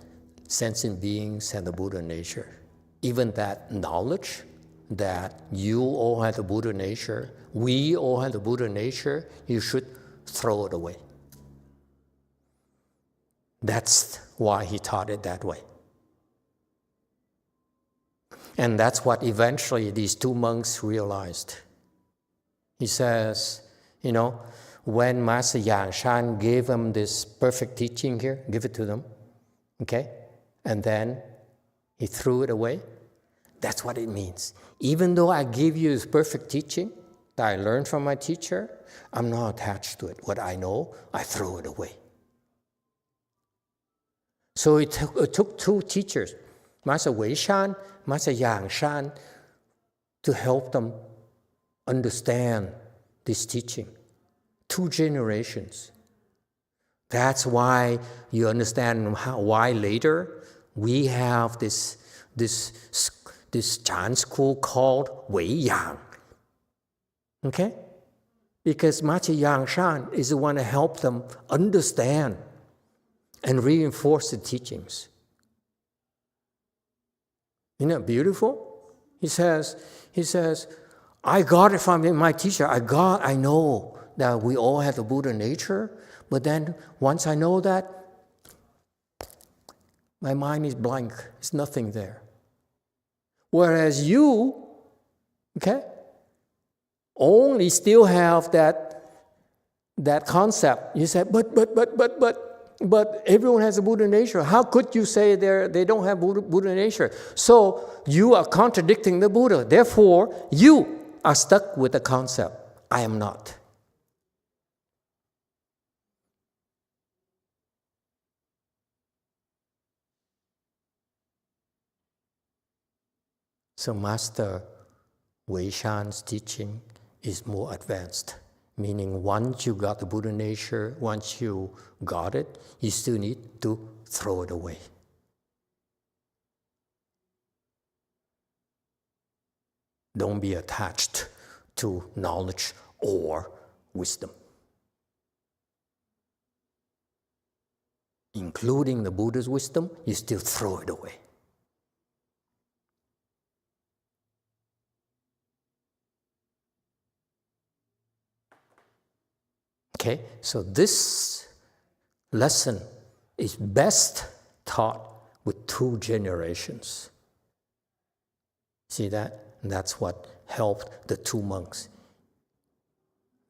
sentient beings have the Buddha nature. Even that knowledge that you all have the Buddha nature, we all have the Buddha nature, you should throw it away. That's why he taught it that way. And that's what eventually these two monks realized. He says, when Master Yangshan gave them this perfect teaching here, give it to them, okay? And then he threw it away. That's what it means. Even though I give you this perfect teaching that I learned from my teacher, I'm not attached to it. What I know, I throw it away. So it took two teachers, Master Weishan, Master YongHua, to help them understand this teaching. 2 generations. That's why you understand why later we have this Chan school called Wei Yang. Okay? Because Master YongHua is the one to help them understand and reinforce the teachings. Isn't that beautiful? He says, I got it from my teacher. I know that we all have the Buddha nature, but then once I know that, my mind is blank. There's nothing there. Whereas you, okay, only still have that concept. You say, but everyone has a Buddha nature. How could you say they don't have Buddha nature? So you are contradicting the Buddha. Therefore, you are stuck with the concept. I am not. So Master Weishan's teaching is more advanced, meaning once you got the Buddha nature, once you got it, you still need to throw it away. Don't be attached to knowledge or wisdom. Including the Buddha's wisdom, you still throw it away. Okay, so this lesson is best taught with 2 generations. See that? And that's what helped the 2 monks.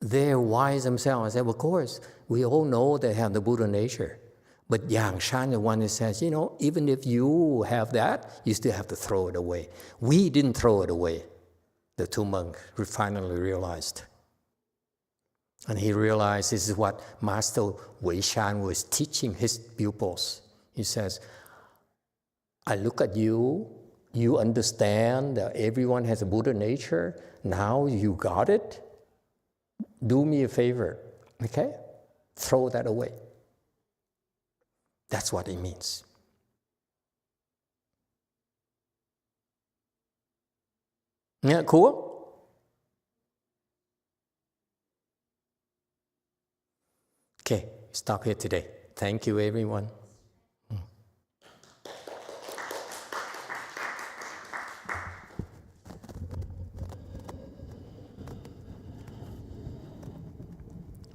They're wise themselves. I said, of course, we all know they have the Buddha nature. But YongHua, the one that says, even if you have that, you still have to throw it away. We didn't throw it away. The 2 monks finally realized. And he realized this is what Master Weishan was teaching his pupils. He says, I look at you, you understand that everyone has a Buddha nature, now you got it, do me a favor, okay? Throw that away. That's what it means. Yeah, cool? Okay, stop here today. Thank you, everyone.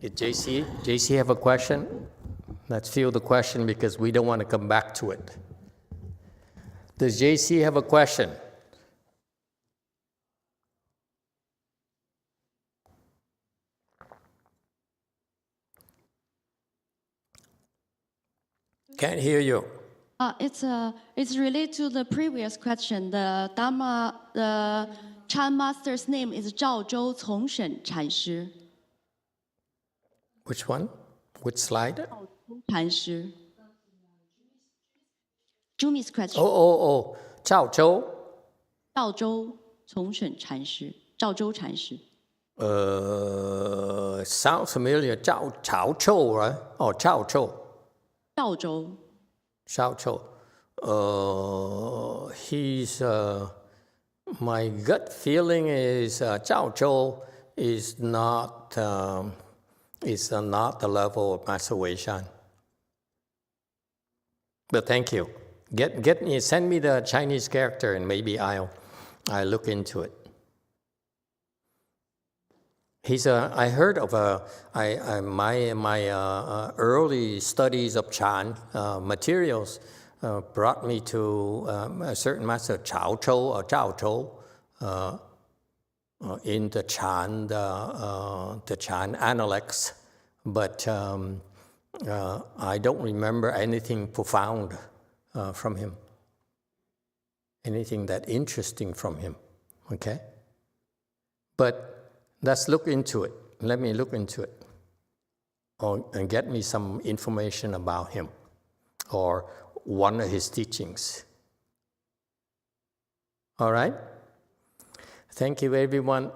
Did JC have a question? Let's field the question because we don't want to come back to it. Does JC have a question? Can't hear you. It's related to the previous question. The Dharma, the Chan master's name is Zhao Zhou Congshen Chanshi. Which one? Which slide? Chanshi. Jumi's question. Oh. Zhao Zhou. Zhao Zhou Congshen Chanshi. Zhao Zhou Chanshi. Sounds familiar. Chao Chou, right? Oh, Chao Chou. Zhao Zhou. Zhao Chou. He's, my gut feeling is Zhao Zhou is not the level of Master Weishan. But thank you. Send me the Chinese character and maybe I'll look into it. I heard of my early studies of Chan materials brought me to a certain master Chao Chou or Zhao Chou in the Chan Analects, but I don't remember anything profound from him. anything that interesting from him, okay? But let's look into it. Let me look into it. And get me some information about him or one of his teachings. All right? Thank you, everyone.